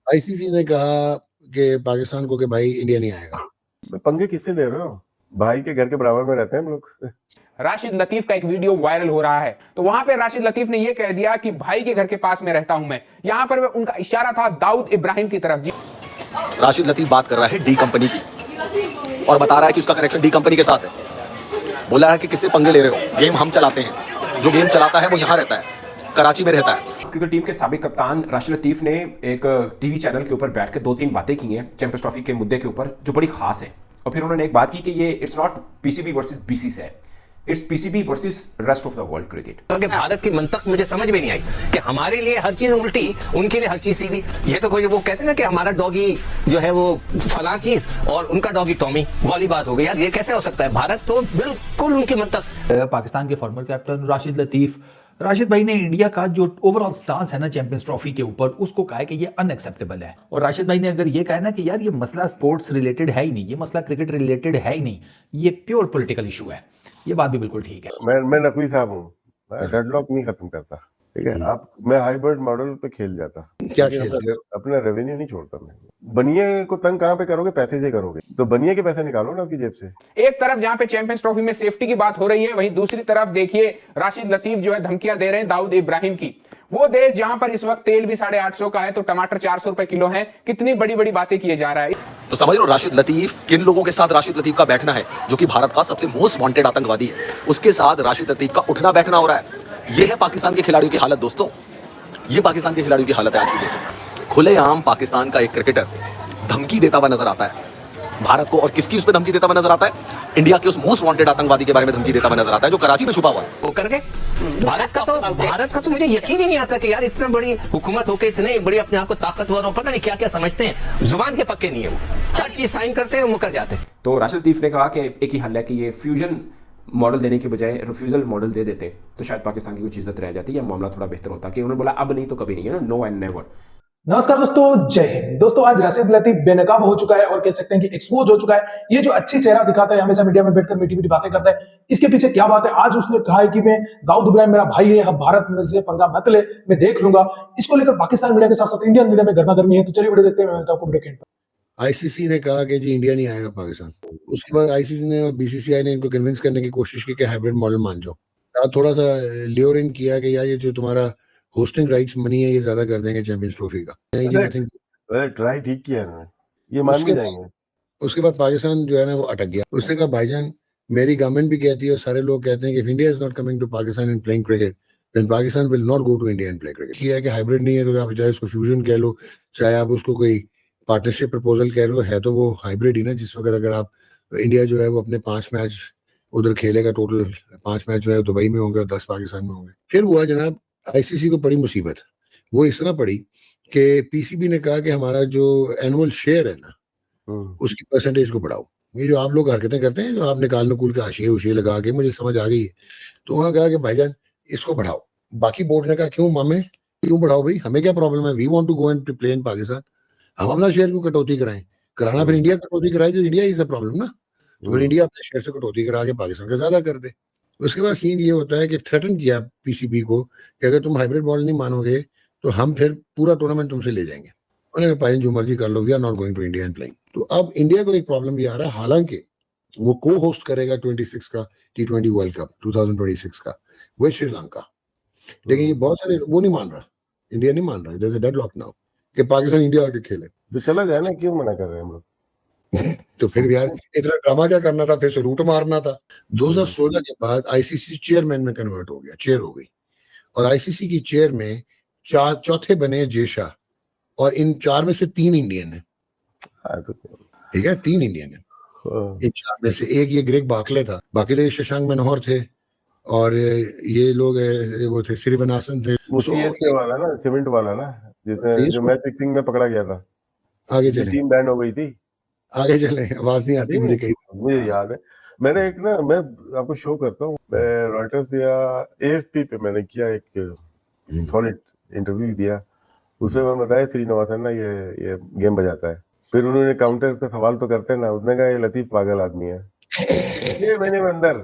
ICC ने कहा कि पाकिस्तान को कि भाई इंडिया नहीं आएगा। पंगे किससे दे रहे हो? भाई के घर के बराबर में रहते हैं हम लोग। राशिद लतीफ का एक वीडियो वायरल हो रहा है, तो वहां पे राशिद लतीफ ने यह कह दिया कि भाई के घर के पास में रहता हूं मैं। यहां पर उनका इशारा था दाऊद इब्राहिम की तरफ। जी, राशिद लतीफ बात कर रहा है डी कंपनी की और बता रहा है कि उसका कनेक्शन डी कंपनी के साथ है। बोला है कि किससे पंगे ले रहे हो, गेम हम चलाते हैं, जो गेम चलाता है वो यहाँ रहता है, कराची में रहता है। क्रिकेट टीम के साबिक कप्तान राशिद लतीफ ने एक टीवी चैनल के ऊपर बैठकर 2-3 बातें की हैं चैंपियंस ट्रॉफी के मुद्दे के ऊपर, जो बड़ी खास है। और फिर उन्होंने एक बात की कि ये it's not PCB versus BCC है, it's PCB versus rest of the world cricket. क्योंकि भारत की मंतक मुझे समझ में नहीं आई कि हमारे लिए हर चीज उल्टी, उनके लिए हर चीज सीधी। ये तो कोई वो कहते हैं ना कि हमारा डॉगी जो है वो फला चीज और उनका डॉगी टॉमी वाली बात हो गई। यार ये कैसे हो सकता है? भारत तो बिल्कुल उनकी मंतक। पाकिस्तान के फॉर्मर कैप्टन राशिद लतीफ, राशिद भाई ने इंडिया का जो ओवरऑल स्टांस है ना चैंपियंस ट्रॉफी के ऊपर, उसको कहा है कि ये अनएक्सेप्टेबल है। और राशिद भाई ने अगर ये कहा है ना कि यार ये मसला स्पोर्ट्स रिलेटेड है ही नहीं, ये मसला क्रिकेट रिलेटेड है ही नहीं, ये प्योर पॉलिटिकल इशू है, ये बात भी बिल्कुल ठीक है। मैं नकवी साहब हूँ, मैं डेडलॉक नहीं खत्म करता, ठीक है। आप मैं हाइब्रिड मॉडल पे खेल जाता, क्या खेल? अपना रेवेन्यू नहीं छोड़ता मैं। बनिए को तंग कहाँ पे करोगे? पैसे से करोगे, तो बनिए के पैसे निकालो ना आपकी जेब से। एक तरफ जहां पे चैंपियंस ट्रॉफी में सेफ्टी की बात हो रही है, वहीं दूसरी तरफ देखिए राशिद लतीफ जो है धमकियां दे रहे हैं दाऊद इब्राहिम की। वो देश जहां पर इस वक्त तेल भी 850 का है तो टमाटर 400 रुपए किलो है। कितनी बड़ी बड़ी बातें किए जा रहा है। तो समझ लो राशिद लतीफ किन लोगों के साथ राशिद लतीफ का बैठना है, जो कि भारत का सबसे मोस्ट वांटेड आतंकवादी है, उसके साथ राशिद लतीफ का उठना बैठना हो रहा है। यह है पाकिस्तान के खिलाड़ियों की हालत दोस्तों, ये पाकिस्तान के खिलाड़ियों की हालत है आज की डेट। खुलेआम पाकिस्तान का एक क्रिकेटर धमकी देता हुआ नजर आता है भारत को, और किसकी उस पर धमकी देता हुआ नजर आता है? इंडिया के उस मोस्ट वांटेड आतंकवादी के बारे में धमकी देता हुआ नजर आता है जो कराची में छुपा हुआ है। वो करके भारत का तो मुझे यकीन ही नहीं आता कि यार इतना बड़ी हुकूमत होके इतने बड़ी अपने आप को ताकतवर हो, पता नहीं क्या क्या समझते हैं, जुबान के पक्के नहीं है, वो हर चीज साइन करते हैं, मुकर जाते हैं। तो राशिद लतीफ ने कहा कि एक ही हल है कि ये फ्यूजन मॉडल देने के बजाय रिफ्यूजल मॉडल दे देते तो शायद पाकिस्तान की कुछ इज्जत रह जाती, या मामला थोड़ा बेहतर होता। कि उन्होंने बोला अब नहीं तो कभी नहीं, है ना, नो एंड नेवर। नमस्कार दोस्तों, जय हिंद। दोस्तों आज राशिद लतीफ बेनकाब हो चुका है और कह सकते हैं कि एक्सपोज हो चुका है। ये जो अच्छी चेहरा दिखाता है, हमेशा मीडिया में बैठकर मीठी मीठी बातें करता है, इसके पीछे क्या बात है? आज उसने कहा है कि मैं दाऊद इब्राहिम मेरा भाई है, हम भारत में से पंगा मत ले, मैं देख लूंगा। इसको लेकर पाकिस्तान मीडिया के साथ साथ इंडियन मीडिया में गर्मा गर्मी है। तो चलिए वीडियो देखते हैं, मैं आपको ब्रेक एंड पर। आईसीसी ने कहा कि जी इंडिया नहीं आएगा पाकिस्तान। उसके बाद आईसीसी ने और बीसीसीआई ने इनको कन्विंस करने की कोशिश की कि हाइब्रिड मॉडल मान जाओ। थोड़ा सा लियोर इन किया कि यार ये जो तुम्हारा होस्टिंग राइट्स मनी है ये ज्यादा कर देंगे चैंपियंस ट्रॉफी का। ट्राई ठीक किया है, ये मान भी जाएंगे। उसके बाद पाकिस्तान जो है ना वो अटक गया। उसने कहा भाईजान मेरी गवर्नमेंट भी कहती है और सारे लोग कहते हैं कि if India is not coming to Pakistan and playing cricket then Pakistan will not go to India and play cricket. किया है कि हाइब्रिड नहीं है तो आप चाहे उसको फ्यूजन कह लो, चाहे आप उसको कोई पार्टनरशिप प्रपोजल कह लो, है तो वो हाइब्रिड ही ना। जिस वक्त अगर आप इंडिया जो है वो अपने 5 मैच उधर खेलेगा, टोटल 5 मैच जो है दुबई में होंगे और 10 पाकिस्तान में होंगे। फिर हुआ जनाब आईसीसी को बड़ी मुसीबत। वो इस तरह पड़ी कि पीसीबी ने कहा कि हमारा जो एनुअल शेयर है ना उसकी परसेंटेज को बढ़ाओ। ये जो आप लोग हरकतें करते हैं, जो आप निकाल नकुल के हाशिए उशिए लगा के, मुझे समझ आ गई है। तो उन्होंने कहा कि भाईजान इसको बढ़ाओ। बाकी बोर्ड ने कहा क्यों मामे, क्यों बढ़ाओ भाई, हमें क्या प्रॉब्लम है, we want to go and play in Pakistan. हम अपना शेयर क्यों कटौती कराएं? कराना फिर इंडिया कटौती कराए तो इंडिया इज अ प्रॉब्लम ना। तो फिर इंडिया अपने शेयर से कटौती करा के पाकिस्तान का ज्यादा कर दे। उसके बाद सीन ये होता है कि थ्रेटन किया पीसीबी को कि अगर तुम हाइब्रिड मॉडल नहीं मानोगे तो हम फिर पूरा टूर्नामेंट तुमसे ले जाएंगे। उन्होंने कहा जो मर्जी कर लो, we are not going to India and playing. तो अब इंडिया को एक प्रॉब्लम ये आ रहा है, हालांकि वो को होस्ट करेगा 26 का T20 वर्ल्ड कप 2026 का वो श्रीलंका, लेकिन ये बहुत सारे वो नहीं मान रहा, इंडिया नहीं मान रहा, there is a deadlock now कि पाकिस्तान इंडिया आके खेले। तो चला जाए ना, क्यों मना कर रहे हैं हम लोग? तो फिर यार इतना ड्रामा क्या करना था, फिर से रूट मारना था। 2016 के बाद आईसीसी चेयरमैन में कन्वर्ट हो गया, चेयर हो गई, और आईसीसी की चेयर में चौथे बने जेशा, और इन 4 में से 3 इंडियन है। ठीक है, 3 इंडियन है इन 4 में से। एक ये ग्रेग बाकले था, बाकी तो ये शशांक मनोहर थे, और ये लोग वो थे श्रीवनासन थे। वाला ना, सीमेंट वाला ना, जिसने जो मैच फिक्सिंग में पकड़ा गया था। आगे चले, टीम बैन हो गई थी। आगे चले, आवाज नहीं आती मुझे कहीं। मुझे याद है, मैंने एक ना, मैं आपको शो करता हूँ, मैं रॉयटर्स या एएफपी पे मैंने किया एक सॉलिड इंटरव्यू दिया। उसमें मैं बताया श्रीनिवासन ना ये गेम बजाता है। फिर उन्होंने काउंटर का सवाल तो करते ना, उसने कहा ये लतीफ पागल आदमी है। 6 महीने में अंदर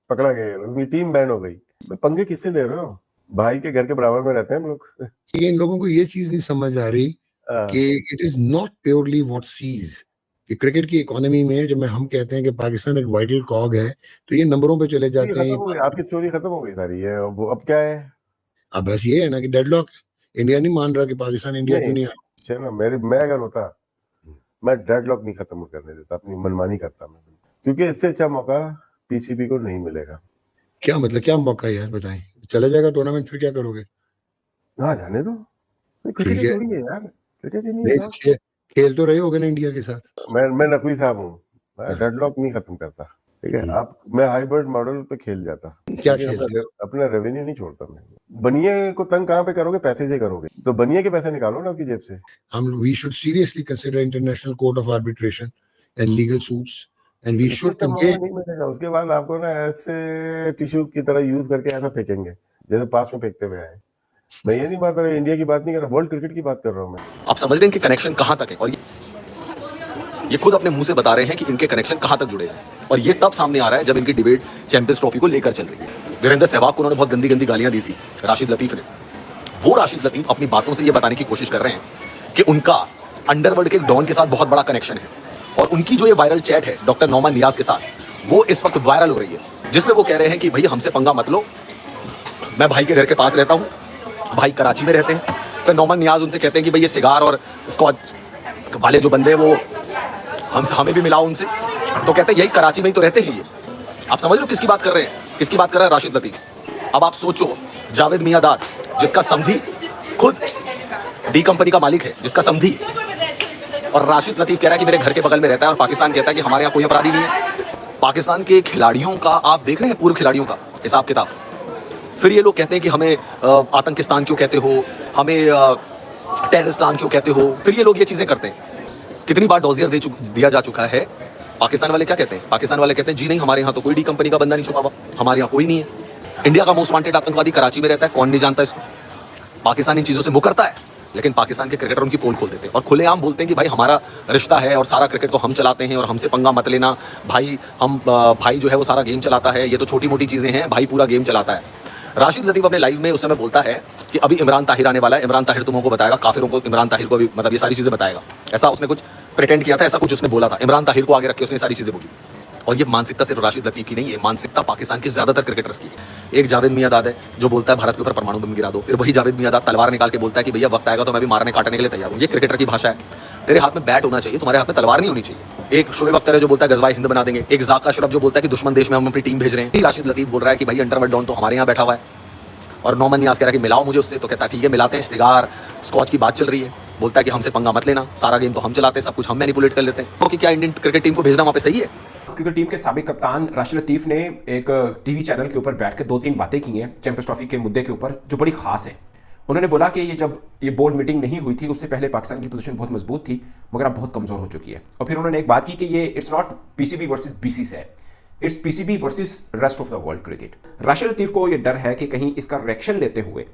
पकड़ा गया, टीम बैन हो गई। पंगे किससे दे रहे हो? भाई के घर के बराबर में रहते हैं हम लोग। इन लोगों को ये चीज नहीं समझ आ रही कि it is not purely what sees कि क्रिकेट की इकोनॉमी में जब हम कहते हैं कि पाकिस्तान एक वाइटल कॉग है, तो ये नंबरों पे चले जाते खत्म हैं। हो गई, आपकी स्टोरी खत्म हो गई सारी है। अब क्या है? अब बस ये है ना कि डेडलॉक, इंडिया नहीं मान रहा कि पाकिस्तान इंडिया क्यों नहीं नहीं ना, मैं अगर होता, मैं डेडलॉक नहीं खत्म करने देता, अपनी मनमानी करता मैं, क्योंकि इससे अच्छा मौका पीसीबी को नहीं मिलेगा। क्या मतलब, क्या मौका है यार, बताएं। चले जाएगा टूर्नामेंट, फिर क्या करोगे? हाँ, जाने दो, क्रिकेट ठीक ही है, थोड़ी है यार, क्रिकेट ही नहीं है नहीं ना। खेल तो रहे होगे ना इंडिया के साथ। मैं नकवी साहब हूँ, मैं हाँ। डेडलॉक नहीं खत्म करता, ठीक है। आप, मैं हाइब्रिड मॉडल पे खेल जाता, क्या लेकिन खेलते? अपना रेवेन्यू नहीं छोड़ता मैं। बनिए को तंग कहाँ पे करोगे? पैसे से करोगे, तो बनिए के पैसे निकालो ना आपकी जेब से। हम we should seriously consider international court of arbitration and legal suits and we should इसका मौका नहीं मिलेगा, उसके बाद आपको ना ऐसे टिश्यू की तरह यूज करके ऐसा फेंकेंगे जैसे पास में फेंकते हुए आए। मैं ये नहीं बात कर रहा, इंडिया की बात नहीं कर रहा, वर्ल्ड क्रिकेट की बात कर रहा हूँ मैं। आप समझ रहे हैं कि कनेक्शन कहां तक है, और ये खुद अपने मुंह से बता रहे हैं कि इनके कनेक्शन कहां तक जुड़े हैं। और ये तब सामने आ रहा है जब इनकी डिबेट चैंपियंस ट्रॉफी को लेकर चल रही है। वीरेंद्र सहवाग को उन्होंने बहुत गंदी गंदी गालियां दी थी राशिद लतीफ ने। वो राशिद लतीफ अपनी बातों से ये बताने की कोशिश कर रहे हैं कि उनका अंडरवर्ल्ड के डॉन के साथ बहुत बड़ा कनेक्शन है, और उनकी जो ये वायरल चैट है डॉक्टर नौमान नियाज के साथ, वो इस वक्त वायरल हो रही है, जिसमें वो कह रहे हैं कि भैया हमसे पंगा मत लो, मैं भाई के घर के पास रहता हूँ, भाई कराची में रहते हैं। फिर नौमान नियाज उनसे कहते हैं कि भाई ये सिगार और स्कॉच वाले जो बंदे हैं वो हमें भी मिलाओ उनसे, तो कहते हैं यही कराची में ही तो रहते हैं ये। आप समझ लो किसकी बात कर रहे हैं, किसकी बात कर रहा है राशिद लतीफ। अब आप सोचो, जावेद मियांदाद जिसका समधी खुद डी कंपनी का मालिक है, जिसका समधी, और राशिद लतीफ कह रहा है कि मेरे घर के बगल में रहता है, और पाकिस्तान कहता है कि हमारे यहाँ कोई अपराधी नहीं है। पाकिस्तान के खिलाड़ियों का आप देख रहे हैं, पूर्व खिलाड़ियों का हिसाब किताब। फिर ये लोग कहते हैं कि हमें आतंकिस्तान क्यों कहते हो, हमें टेररिस्तान क्यों कहते हो। फिर ये लोग ये चीजें करते हैं। कितनी बार डॉजियर दिया जा चुका है। पाकिस्तान वाले क्या कहते हैं? पाकिस्तान वाले कहते हैं जी नहीं, हमारे यहाँ तो कोई डी कंपनी का बंदा नहीं छुपा हुआ, हमारे यहाँ कोई नहीं है। इंडिया का मोस्ट वांटेड आतंकवादी कराची में रहता है, कौन नहीं जानता इसको। पाकिस्तान इन चीजों से मुकरता है, लेकिन पाकिस्तान के क्रिकेटर उनकी पोल खोल देते हैं और खुलेआम बोलते हैं कि भाई हमारा रिश्ता है और सारा क्रिकेट तो हम चलाते हैं और हमसे पंगा मत लेना भाई। भाई जो है वो सारा गेम चलाता है, ये तो छोटी मोटी चीजें हैं, भाई पूरा गेम चलाता है। राशिद लतीफ अपने लाइव में उस समय बोलता है कि अभी इमरान ताहिर आने वाला है, इमरान ताहिर तुमको बताएगा, काफिरों को इमरान ताहिर को भी मतलब ये सारी चीजें बताएगा। ऐसा उसने कुछ प्रिटेंड किया था, ऐसा कुछ उसने बोला था। इमरान ताहिर को आगे रख के उसने सारी चीजें बोली। और ये मानसिकता सिर्फ राशिद लतीफ की नहीं है, मानसिकता पाकिस्तान के ज्यादातर क्रिकेटर्स की है। एक जावेद मियांदाद है जो बोलता है भारत के ऊपर परमाणु बम गिरा दो, फिर वही जावेद मियांदाद तलवार निकाल के बोलता है कि भैया वक्त आएगा तो मैं भी मारने काटने के लिए तैयार हूँ। ये क्रिकेटर की भाषा है। तेरे हाथ में बैट होना चाहिए, तुम्हारे हाथ में तलवार नहीं होनी चाहिए। एक शोएब अख्तर है जो बोलता है गजवाए हिंद बना देंगे, एक जाका अशरफ जो बोलता है कि दुश्मन देश में हम अपनी टीम भेज रहे हैं। राशिद लतीफ बोल रहा है कि भाई अंडरवर्ल्ड डॉन तो हमारे यहाँ बैठा हुआ है। और नौमान नियाज कह रहा है कि मिलाओ मुझे उससे, तो कहता है ठीक है मिलाते हैं। सिगार स्कॉच की बात चल रही है, बोलता है कि हमसे पंगा मत लेना, सारा गेम तो हम चलाते हैं, सब कुछ हम मैनिपुलेट कर लेते हैं। तो क्या इंडियन क्रिकेट टीम को भेजना वहाँ पे सही है? क्रिकेट टीम के साबिक कप्तान राशिद लतीफ ने एक टीवी चैनल के ऊपर बैठकर 2-3 बातें की हैं चैंपियंस ट्रॉफी के मुद्दे के ऊपर जो बड़ी खास है। उन्होंने बोला कि ये जब ये बोर्ड मीटिंग नहीं हुई थी उससे पहले पाकिस्तान की पोजीशन बहुत मजबूत थी, मगर अब बहुत कमजोर हो चुकी है। और फिर उन्होंने एक बात की कि ये it's not PCB versus BCC है, it's PCB versus rest of the world cricket. Rashid Latif को ये डर है कि कहीं इसका रिएक्शन लेते हुए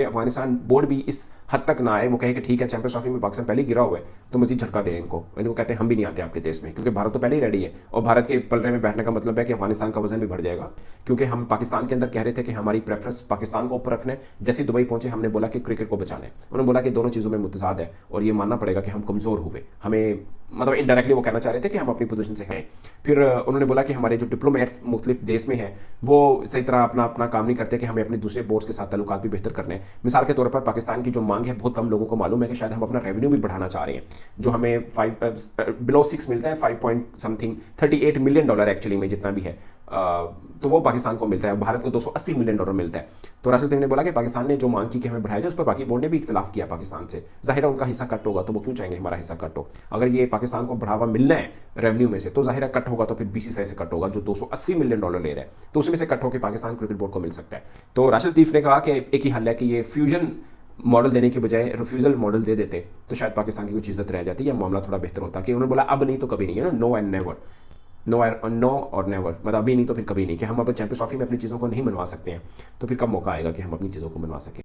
अफगानिस्तान बोर्ड भी इस हद तक ना आए, वो कहे कि ठीक है चैंपियंस ट्रॉफी में पाकिस्तान पहले गिरा हुआ है तो मजीद झटका दें इनको। वो कहते हैं हम भी नहीं आते आपके देश में, क्योंकि भारत तो पहले ही रेडी है। और भारत के पलड़े में बैठने का मतलब है कि अफगानिस्तान का वजन भी बढ़ जाएगा, क्योंकि हम पाकिस्तान के अंदर कह रहे थे कि हमारी प्रेफरेंस पाकिस्तान को ऊपर रखने। जैसे दुबई पहुंचे हमने बोला कि क्रिकेट को बचाने, उन्होंने बोला कि दोनों चीज़ों में मुतजाद है और ये मानना पड़ेगा कि हम कमज़ोर हुए। हमें मतलब इनडायरेक्टली वो कहना चाह रहे थे कि हम अपनी पोजीशन से हैं। फिर उन्होंने बोला कि हमारे जो डिप्लोमेट्स मुख्तलिफ देश में हैं वो सही तरह अपना काम नहीं करते, कि हमें अपने दूसरे बोर्ड्स के साथ ताल्लुकात भी बेहतर करने। मिसाल के तौर पर पाकिस्तान की जो मांग है, बहुत कम लोगों को मालूम है कि शायद हम अपना रेवेन्यू भी बढ़ाना चाह रहे हैं, जो हमें बिलो 6 मिलता है, 5.38 मिलियन डॉलर एक्चुअली में जितना भी है, तो वो पाकिस्तान को मिलता है। भारत को 280 मिलियन डॉलर मिलता है। तो राशिद लतीफ ने बोला कि पाकिस्तान ने जो मांग की कि हमें बढ़ाया जाए, उस पर बाकी बोर्ड ने भी इख्तिलाफ किया पाकिस्तान से। जाहिर है उनका हिस्सा कट होगा, तो वो क्यों चाहेंगे हमारा हिस्सा कट हो? अगर ये पाकिस्तान को बढ़ावा मिलना है रेवेन्यू में से, तो जाहिर है कट होगा तो फिर बीसीसीआई से कट होगा जो 280 मिलियन डॉलर ले रहा है, तो उसमें से कट होकर पाकिस्तान क्रिकेट बोर्ड को मिल सकता है। तो राशिद लतीफ ने कहा कि एक ही हल है कि ये फ्यूजन मॉडल देने के बजाय रिफ्यूजल मॉडल दे देते तो शायद पाकिस्तान की कुछ इज्जत रह जाती है, मामला थोड़ा बेहतर होता। कि उन्होंने बोला अब नहीं तो कभी नहीं है ना, नो एंड नेवर, नो और नेवर, मतलब अभी नहीं तो फिर कभी नहीं, कि हम अब चैंपियंस ट्रॉफी में अपनी चीज़ों को नहीं मनवा सकते हैं, तो फिर कब मौका आएगा कि हम अपनी चीज़ों को मनवा सकें।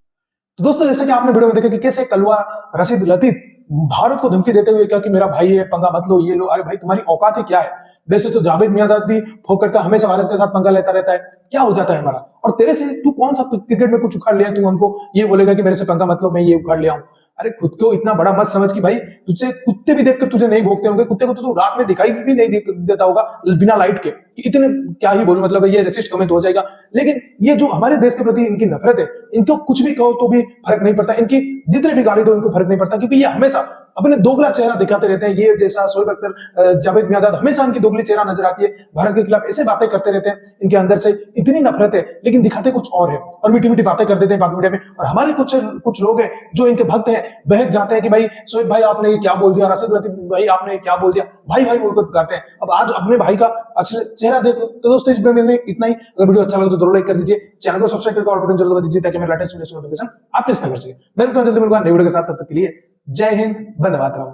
तो दोस्तों जैसे कि आपने वीडियो में देखा कि कैसे कलवा राशिद लतीफ भारत को धमकी देते हुए क्या कि मेरा भाई है, पंगा मत लो, ये लो। अरे भाई तुम्हारी औकात ही क्या है? वैसे तो जावेद मियांदाद भी फोकट का हमेशा भारत के साथ पंगा लेता रहता है, क्या हो जाता है हमारा? और तेरे से तू कौन सा क्रिकेट में कुछ उखाड़ लिया, तू उनको ये बोलेगा कि मेरे से पंगा मत लो, मैं ये उखाड़ लिया हूं? अरे खुद को इतना बड़ा मत समझ कि भाई तुझसे कुत्ते भी देखकर तुझे नहीं भोगते होंगे, कुत्ते को तो तू रात में दिखाई भी नहीं देता होगा बिना लाइट के। इतने क्या ही बोलूं, मतलब ये रेसिस्ट कमेंट हो जाएगा। लेकिन ये जो हमारे देश के प्रति इनकी नफरत है, इनको कुछ भी कहो तो भी फर्क नहीं पड़ता, इनकी जितने भी गाली दो इनको फर्क नहीं पड़ता, क्योंकि ये हमेशा अपने दोगला चेहरा दिखाते रहते हैं। ये जैसा शोएब अख्तर, जावेद मियांदाद, हमेशा इनकी दोगली चेहरा नजर आती है, भारत के खिलाफ ऐसे बातें करते रहते हैं। इनके अंदर से इतनी नफरत है लेकिन दिखाते कुछ और है, और मीठी मीठी बातें कर देते हैं बाकी मीडिया में। और हमारे कुछ लोग हैं जो इनके भक्त हैं, बहक जाते हैं कि भाई शोएब भाई आपने ये क्या बोल दिया, राशिद लतीफ भाई आपने क्या बोल दिया, भाई भाई बोलकर पुकारते हैं। अब आज अपने भाई का अच्छा चेहरा देख लो। तो दोस्तों इस वीडियो में इतना ही। अगर वीडियो अच्छा लगे तो जरूर लाइक कर दीजिए, चैनल को सब्सक्राइब करके और बटन जरूर दबा दीजिए ताकि मेरा लेटेस्ट वीडियो नोटिफिकेशन आप मिस ना कर सके। मैं रुकता हूं जल्दी मिलूंगा नई वीडियो के साथ, तब तक के लिए जय हिंद, वंदे मातरम।